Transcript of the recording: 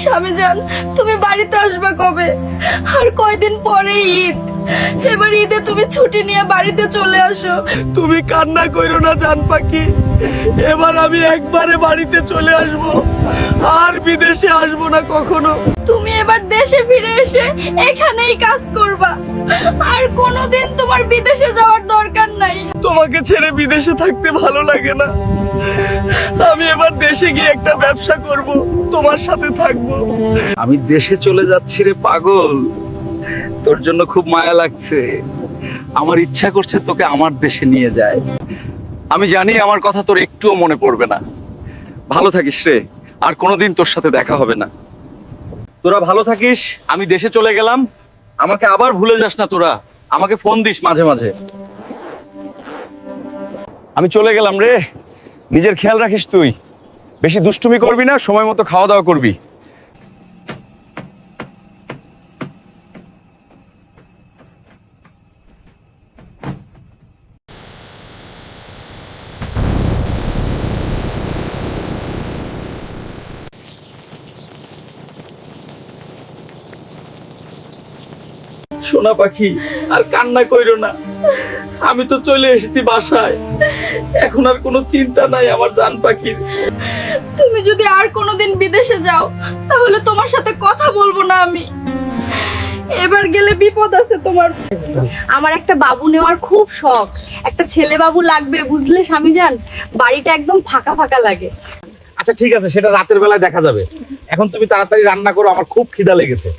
স্বামীজান, তুমি বাড়িতে আসবে কবে? আর কয়দিন পরে ঈদ। এবার ঈদে তুমি ছুটি নিয়ে বাড়িতে চলে আসো। তুমি কান্না কইরো না জান পাখি, এবার আমি একবারে বাড়িতে চলে আসব, আর বিদেশে আসব না কখনো। তুমি এবার দেশে ফিরে এসে এখানেই কাজ করবা, আর কোনোদিন তোমার বিদেশে যাওয়ার দরকার নাই। তোমাকে ছেড়ে বিদেশে থাকতে ভালো লাগে না। আমি এবার দেশে গিয়ে একটা ব্যবসা করব, তোমার সাথে থাকব। আমি দেশে চলে যাচ্ছি রে পাগল, তোর জন্য খুব মায়া লাগছে। আমার ইচ্ছা করছে তোকে আমার দেশে নিয়ে যায়। আমি জানি আমার কথা তোর একটুও মনে পড়বে না। ভালো থাকিস রে, আর কোনোদিন তোর সাথে দেখা হবে না। তোরা ভালো থাকিস, আমি দেশে চলে গেলাম। আমাকে আবার ভুলে যাস না তোরা, আমাকে ফোন দিস মাঝে মাঝে। আমি চলে গেলাম রে, নিজের খেয়াল রাখিস। তুই বেশি দুষ্টুমি করবি না, সময় মতো খাওয়া দাওয়া করবি। সোনা পাখি, আর কান্না কইরো না। আমি তো চলে এসেছি বাসায়, এখন আর কোনো চিন্তা নাই আমার জান পাখির। তুমি যদি আর কোনোদিন বিদেশে যাও, তাহলে তোমার সাথে কথা বলবো না আমি। এবার গেলে বিপদ আছে তোমার। আমার একটা বাবু নেওয়ার খুব শখ। একটা ছেলে বাবু লাগবে, বুঝলে স্বামীজান? বাড়িটা একদম ফাঁকা ফাঁকা লাগে। আচ্ছা ঠিক আছে, সেটা রাতের বেলায় দেখা যাবে। এখন তুমি তাড়াতাড়ি রান্না করো, আমার খুব খিদা লেগেছে।